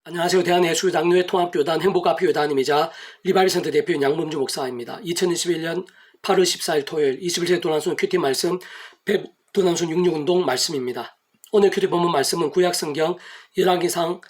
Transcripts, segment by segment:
안녕하세요. 대한예수장로회 통합교단 행복가피교단임이자 리바리센터 대표인 양범주 목사입니다. 2021년 8월 14일 토요일 21세기 도난순 큐티 말씀 도난순 66운동 말씀입니다. 오늘 큐티 본문 말씀은 구약성경 열왕기상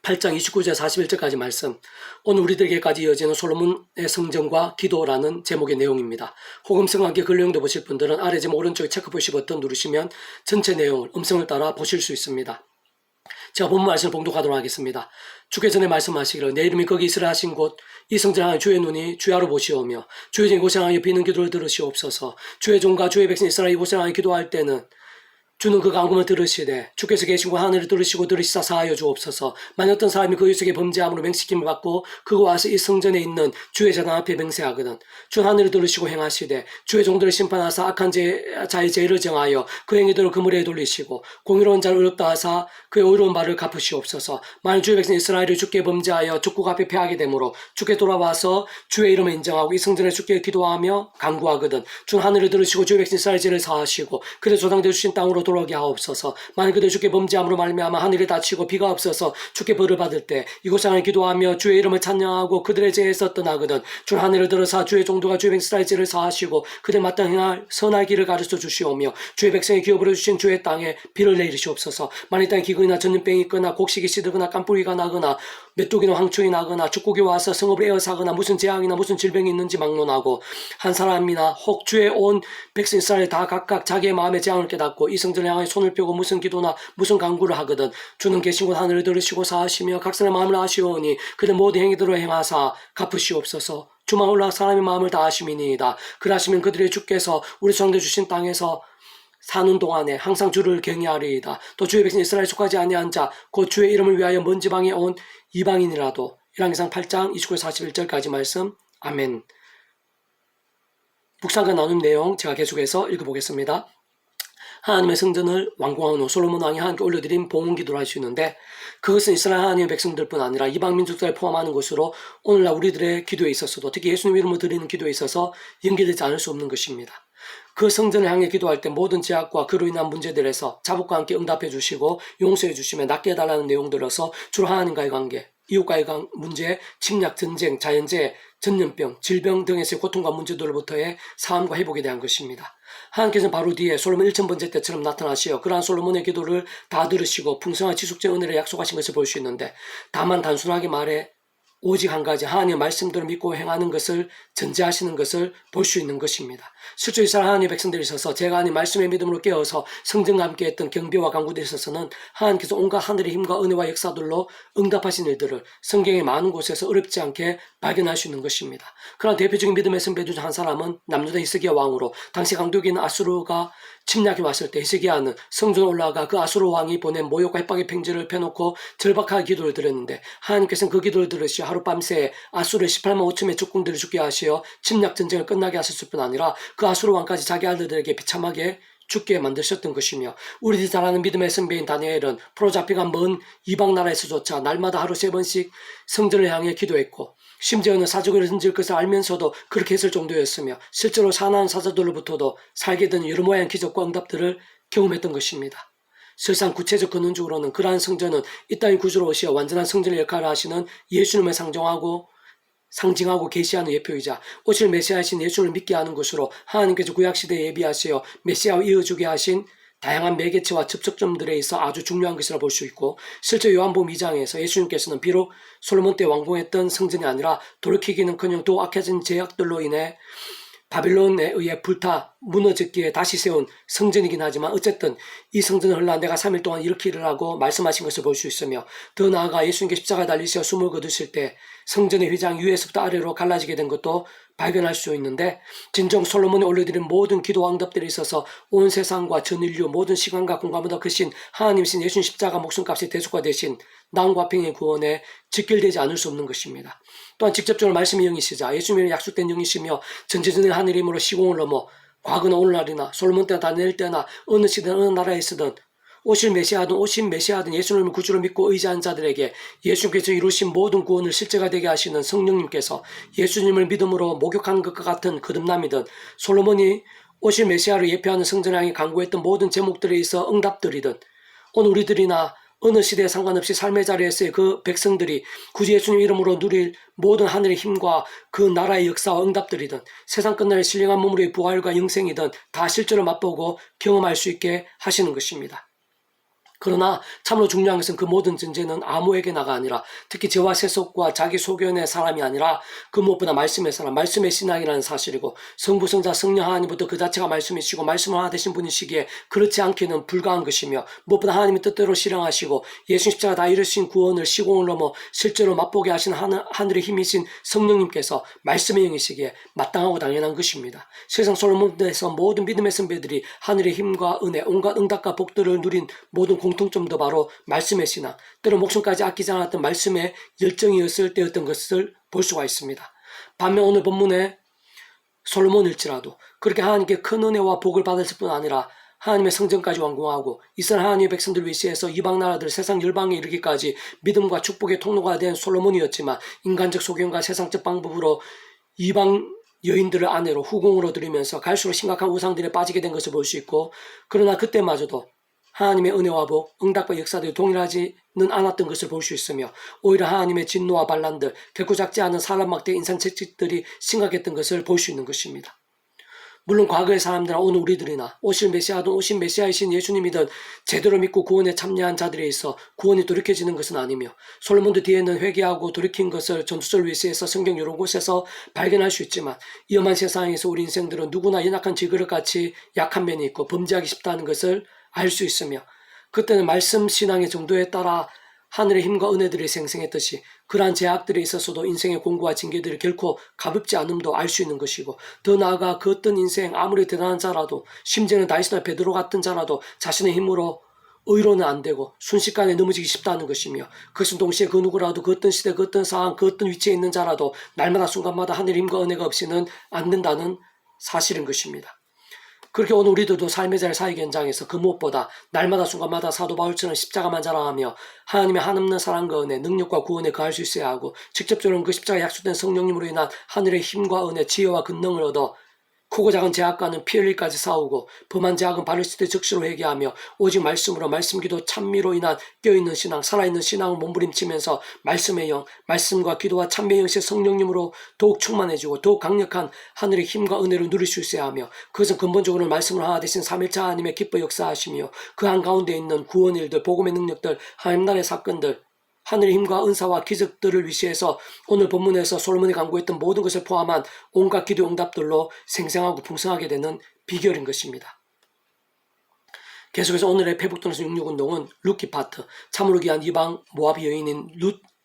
8장 29절 41절까지 말씀, 오늘 우리들에게까지 이어지는 솔로몬의 성전과 기도라는 제목의 내용입니다. 혹음성과 함께 글 내용도 보실 분들은 아래 제목 오른쪽에 체크보시 버튼 누르시면 전체 내용을 음성을 따라 보실 수 있습니다. 제가 본문 말씀을 봉독하도록 하겠습니다. 주께 전에 말씀하시기를 내 이름이 거기 있으라 하신 곳 이 성전을 향하여 주의 눈이 주야로 보시오며 주의 종 이곳을 향하여 비는 기도를 들으시옵소서. 주의 종과 주의 백성 이스라엘 이곳을 향하여 기도할 때는 주는 그 간구를 들으시되 주께서 계신 곳 하늘을 들으시고 들으시사 사하여 주옵소서. 만약 어떤 사람이 그 유색의 범죄함으로 맹시킴을 받고 그거 와서 이 성전에 있는 주의 제단 앞에 맹세하거든 주는 하늘을 들으시고 행하시되 주의 종들을 심판하사 악한 자의 죄를 정하여 그 행위대로 그물에 돌리시고 공의로운 자를 의롭다 하사 그의 의로운 말을 갚으시옵소서. 만약 주의 백성 이스라엘이 주께 범죄하여 주국 앞에 패하게 되므로 주께 돌아와서 주의 이름을 인정하고 이 성전에 주께 기도하며 간구하거든 주는 하늘을 들으시고 주의 백성 이스라엘 죄를 사하시고 그들 조상되어 주신 땅으로 돌아오게 하옵소서. 만일 그들 주께 범죄함으로 말미암아 하늘이 닫히고 비가 없어서 주께 벌을 받을 때 이곳을 향해 기도하며 주의 이름을 찬양하고 그들의 죄에서 떠나거든 주는 하늘을 들어사 주의 종도가 주의 백성의 죄를 사하시고 그들 마땅히 행할 선할 길을 가르쳐 주시오며 주의 백성의 기업으로 주신 주의 땅에 비를 내리시옵소서. 만일 땅에 기근이나 전염병이 있거나 곡식이 시들거나 깐뿌리가 나거나 메뚜기나 황충이 나거나 축국이 와서 성읍을 에워싸거나 무슨 재앙이나 무슨 질병이 있는지 막론하고 한 사람이나 혹 주의 온 백성 이스라엘 다 각각 자기의 마음의 재앙을 깨닫고 이 성전을 향해 손을 펴고 무슨 기도나 무슨 간구를 하거든 주는 계신 곳 하늘을 들으시고 사하시며 각 사람의 마음을 아시오니 그들 모든 행위대로 행하사 갚으시옵소서. 주만 올라 사람의 마음을 다 아심이니이다. 그러하시면 그들의 주께서 우리 조상들 주신 땅에서 사는 동안에 항상 주를 경외하리이다. 또 주의 백성 이스라엘 속하지 아니한 자 곧 주의 이름을 위하여 먼 지방에 온 이방인이라도. 열왕기상 8장 29, 41절까지 말씀. 아멘. 묵상과 나눈 내용 제가 계속해서 읽어보겠습니다. 하나님의 성전을 완공한 후 솔로몬 왕이 하나님께 올려드린 봉헌기도를 할 수 있는데 그것은 이스라엘 하나님의 백성들뿐 아니라 이방 민족들을 포함하는 것으로 오늘날 우리들의 기도에 있어서도 특히 예수님 이름으로 드리는 기도에 있어서 연계되지 않을 수 없는 것입니다. 그 성전을 향해 기도할 때 모든 제약과 그로 인한 문제들에서 자복과 함께 응답해 주시고 용서해 주시며 낫게 해달라는 내용들로서 주로 하나님과의 관계, 이웃과의 문제, 침략, 전쟁, 자연재해, 전염병, 질병 등에서의 고통과 문제들로부터의 사함과 회복에 대한 것입니다. 하나님께서는 바로 뒤에 솔로몬 1000번째 때처럼 나타나시어 그러한 솔로몬의 기도를 다 들으시고 풍성한 지속적 은혜를 약속하신 것을 볼 수 있는데 다만 단순하게 말해 오직 한 가지 하나님의 말씀대로 믿고 행하는 것을 전제하시는 것을 볼 수 있는 것입니다. 실제 이스라엘 하나님의 백성들이 있어서 제가 하나님 말씀의 믿음으로 깨어서 성전과 함께 했던 경배와 간구들에 있어서는 하나님께서 온갖 하늘의 힘과 은혜와 역사들로 응답하신 일들을 성경의 많은 곳에서 어렵지 않게 발견할 수 있는 것입니다. 그러나 대표적인 믿음의 선배들 한 사람은 남유다 히스기야 왕으로 당시 강도에 있는 아수르가 침략이 왔을 때 히스기야는 성전에 올라가 그 아수르 왕이 보낸 모욕과 협박의 팽지를 펴놓고 절박하게 기도를 드렸는데 하나님께서는 그 기도를 들으시어 하룻밤새 아수르 18만 5천의 적군들을 죽게 하시어 침략 전쟁을 끝나게 하셨을 뿐 아니라 그 아수르 왕까지 자기 아들들에게 비참하게 죽게 만드셨던 것이며 우리들이 잘 아는 믿음의 선배인 다니엘은 포로 잡혀간 먼 이방 나라에서조차 날마다 하루 3번씩 성전을 향해 기도했고 심지어는 사적을 흔질 것을 알면서도 그렇게 했을 정도였으며 실제로 사나운 사자들로부터도 살게 된 여러 모양의 기적과 응답들을 경험했던 것입니다. 실상 구체적 근원적으로는 그러한 성전은 이 땅의 구주로 오시어 완전한 성전의 역할을 하시는 예수님을 상징하고 계시하는 예표이자 오실 메시아이신 예수를 믿게 하는 것으로 하나님께서 구약시대에 예비하시어 메시아와 이어주게 하신 다양한 매개체와 접촉점들에 있어 아주 중요한 것이라 볼 수 있고 실제 요한복음 2장에서 예수님께서는 비록 솔로몬 때 완공했던 성전이 아니라 돌이키기는커녕 또 악해진 제약들로 인해 바빌론에 의해 무너졌기에 다시 세운 성전이긴 하지만 어쨌든 이 성전을 헐라 내가 3일 동안 일으키리라고 말씀하신 것을 볼 수 있으며 더 나아가 예수님께 십자가에 달리시어 숨을 거두실 때 성전의 휘장 위에서부터 아래로 갈라지게 된 것도 발견할 수 있는데 진정 솔로몬이 올려드린 모든 기도와 응답들에 있어서 온 세상과 전 인류 모든 시간과 공간보다 크신 하나님이신 예수님 십자가 목숨값이 대속화 되신 나음과 평의 구원에 직결되지 않을 수 없는 것입니다. 또한 직접적으로 말씀의 영이시자 예수님의 약속된 영이시며 전지전능의 하늘의 힘으로 시공을 넘어 과거나 오늘날이나 솔로몬 때나 다니엘 때나 어느 시대나 어느 나라에 있으든 오신 메시아든 예수님을 구주로 믿고 의지한 자들에게 예수님께서 이루신 모든 구원을 실제가 되게 하시는 성령님께서 예수님을 믿음으로 목욕하는 것과 같은 거듭남이든 솔로몬이 오실 메시아를 예표하는 성전을 향해 간구했던 모든 제목들에 있어 응답들이든 오늘 우리들이나 어느 시대에 상관없이 삶의 자리에서의 그 백성들이 굳이 예수님 이름으로 누릴 모든 하늘의 힘과 그 나라의 역사와 응답들이든 세상 끝날 신령한 몸으로의 부활과 영생이든 다 실제로 맛보고 경험할 수 있게 하시는 것입니다. 그러나 참으로 중요한 것은 그 모든 전제는 아무에게나가 아니라 특히 저와 세속과 자기 소견의 사람이 아니라 그 무엇보다 말씀의 사람, 말씀의 신앙이라는 사실이고 성부, 성자, 성령 하나님부터 그 자체가 말씀이시고 말씀을 하나 되신 분이시기에 그렇지 않게는 불가한 것이며 무엇보다 하나님의 뜻대로 실행하시고 예수 십자가 다 이루신 구원을 시공을 넘어 실제로 맛보게 하신 하늘의 힘이신 성령님께서 말씀의 영이시기에 마땅하고 당연한 것입니다. 세상 솔로몬에서 모든 믿음의 선배들이 하늘의 힘과 은혜, 온갖 응답과 복들을 누린 모든 공통점도 바로 말씀의 신앙, 때로 목숨까지 아끼지 않았던 말씀의 열정이었을 때였던 것을 볼 수가 있습니다. 반면 오늘 본문의 솔로몬일지라도 그렇게 하나님께 큰 은혜와 복을 받았을 뿐 아니라 하나님의 성전까지 완공하고 이스라엘 하나님의 백성들 위시해서 이방 나라들 세상 열방에 이르기까지 믿음과 축복의 통로가 된 솔로몬이었지만 인간적 소견과 세상적 방법으로 이방 여인들을 아내로 후궁으로 들이면서 갈수록 심각한 우상들에 빠지게 된 것을 볼 수 있고, 그러나 그때마저도 하나님의 은혜와 복, 응답과 역사들이 동일하지는 않았던 것을 볼 수 있으며 오히려 하나님의 진노와 반란들, 결코 작지 않은 사람 막대 인상 채찍들이 심각했던 것을 볼 수 있는 것입니다. 물론 과거의 사람들이나 오늘 우리들이나 오실 메시아든 오신 메시아이신 예수님이든 제대로 믿고 구원에 참여한 자들에 있어 구원이 돌이켜지는 것은 아니며 솔로몬도 뒤에는 회개하고 돌이킨 것을 전투설 위시에서 성경 여러 곳에서 발견할 수 있지만 위험한 세상에서 우리 인생들은 누구나 연약한 지그릇같이 약한 면이 있고 범죄하기 쉽다는 것을 알 수 있으며 그때는 말씀 신앙의 정도에 따라 하늘의 힘과 은혜들이 생생했듯이 그러한 제약들에 있어서도 인생의 공고와 징계들이 결코 가볍지 않음도 알 수 있는 것이고 더 나아가 그 어떤 인생 아무리 대단한 자라도 심지어는 다윗이나 베드로 같은 자라도 자신의 힘으로 의로는 안 되고 순식간에 넘어지기 쉽다는 것이며 그것은 동시에 그 누구라도 그 어떤 시대 그 어떤 상황 그 어떤 위치에 있는 자라도 날마다 순간마다 하늘의 힘과 은혜가 없이는 안 된다는 사실인 것입니다. 그렇게 오늘 우리들도 삶의 자리 사역 현장에서 그 무엇보다 날마다 순간마다 사도 바울처럼 십자가만 자랑하며 하나님의 한없는 사랑과 은혜, 능력과 구원에 거할 수 있어야 하고 직접적으로 그 십자가에 약속된 성령님으로 인한 하늘의 힘과 은혜, 지혜와 근능을 얻어 크고 작은 제약과는 피 흘릴까지 싸우고 범한 제약은 바르실 때 즉시로 회개하며 오직 말씀으로 말씀기도 찬미로 인한 깨어있는 신앙, 살아있는 신앙을 몸부림치면서 말씀의 영, 말씀과 기도와 찬미의 영신 성령님으로 더욱 충만해지고 더욱 강력한 하늘의 힘과 은혜를 누릴 수 있어야 하며 그것은 근본적으로 말씀으로 하나 되신 삼일차 하나님의 기뻐 역사하시며 그 한가운데 있는 구원의 일들, 복음의 능력들, 하나님 나라의 사건들, 하늘의 힘과 은사와 기적들을 위시해서 오늘 본문에서 솔로몬이 강구했던 모든 것을 포함한 온갖 기도 응답들로 생생하고 풍성하게 되는 비결인 것입니다. 계속해서 오늘의 페북도너스 66운동은 룻기 파트, 참으로 귀한 이방 모압 여인인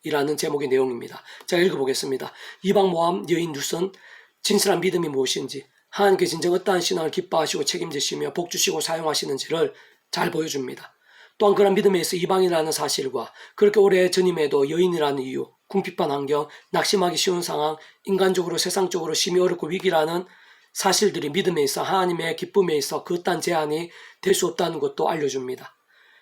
룻이라는 제목의 내용입니다. 제가 읽어보겠습니다. 이방 모압 여인 룻은 진실한 믿음이 무엇인지, 하나님께 진정 어떠한 신앙을 기뻐하시고 책임지시며 복주시고 사용하시는지를 잘 보여줍니다. 또한 그런 믿음에 있어 이방이라는 사실과 그렇게 오래 전임에도 여인이라는 이유, 궁핍한 환경, 낙심하기 쉬운 상황, 인간적으로 세상적으로 심히 어렵고 위기라는 사실들이 믿음에 있어 하나님의 기쁨에 있어 그딴 제한이 될 수 없다는 것도 알려줍니다.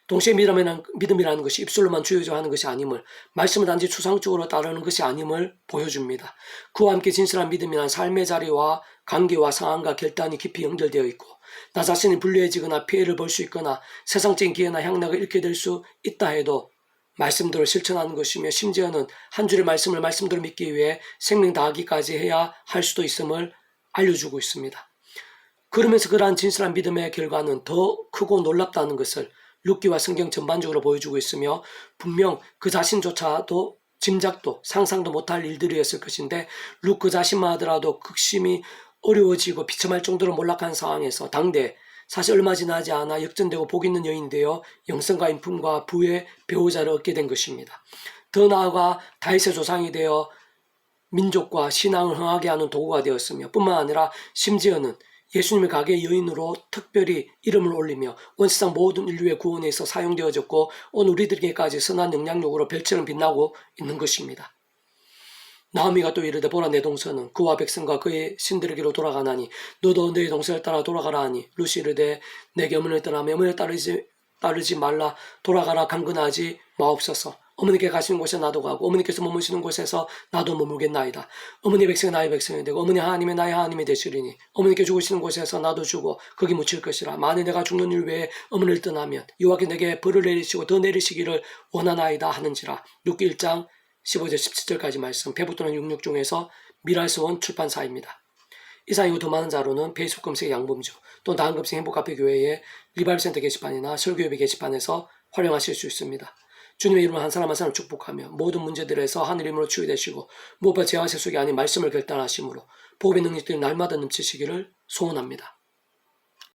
동시에 믿음이라는 것이 입술로만 주어져 하는 것이 아님을, 말씀을 단지 추상적으로 따르는 것이 아님을 보여줍니다. 그와 함께 진실한 믿음이란 삶의 자리와 관계와 상황과 결단이 깊이 연결되어 있고 나 자신이 불리해지거나 피해를 볼 수 있거나 세상적인 기회나 향락을 잃게 될 수 있다 해도 말씀대로 실천하는 것이며 심지어는 한 줄의 말씀을 말씀대로 믿기 위해 생명 다하기까지 해야 할 수도 있음을 알려주고 있습니다. 그러면서 그러한 진실한 믿음의 결과는 더 크고 놀랍다는 것을 룻기와 성경 전반적으로 보여주고 있으며 분명 그 자신조차도 짐작도 상상도 못할 일들이었을 것인데 룻 그 자신만 하더라도 극심히 어려워지고 비참할 정도로 몰락한 상황에서 당대 사실 얼마 지나지 않아 역전되고 복 있는 여인이 되어 영성과 인품과 부의 배우자를 얻게 된 것입니다. 더 나아가 다윗의 조상이 되어 민족과 신앙을 흥하게 하는 도구가 되었으며 뿐만 아니라 심지어는 예수님의 가게의 여인으로 특별히 이름을 올리며 온 세상 모든 인류의 구원에 있어 사용되어졌고 오늘 우리들에게까지 선한 영향력으로 별처럼 빛나고 있는 것입니다. 나오미가 또 이르되 보라 내 동서는 그와 백성과 그의 신들에게로 돌아가나니 너도 너의 동서를 따라 돌아가라 하니 룻이 이르되 내게 어머니를 떠나며 어머니를 따르지 말라 돌아가라 강건하지 마옵소서. 어머니께 가시는 곳에 나도 가고 어머니께서 머무시는 곳에서 나도 머물겠나이다. 어머니 백성이 나의 백성이 되고 어머니 하나님의 나의 하나님이 되시리니 어머니께 죽으시는 곳에서 나도 죽어 거기 묻힐 것이라. 만일 내가 죽는 일 외에 어머니를 떠나면 여호와께 내게 벌을 내리시고 더 내리시기를 원하나이다 하는지라. 룻기 1장 15절 17절까지 말씀. 배북도는 66 중에서 미랄스원 출판사입니다. 이상 이후 더 많은 자료는 페이스북 검색 양범주 또 나은 검색 행복카페교회의 리바이브센터 게시판이나 설교예배 게시판에서 활용하실 수 있습니다. 주님의 이름으로 한 사람 한 사람 축복하며 모든 문제들에서 하늘 이름으로 치유되시고 무엇보다 죄와 세속이 아닌 말씀을 결단하심으로 복음의 능력들이 날마다 넘치시기를 소원합니다.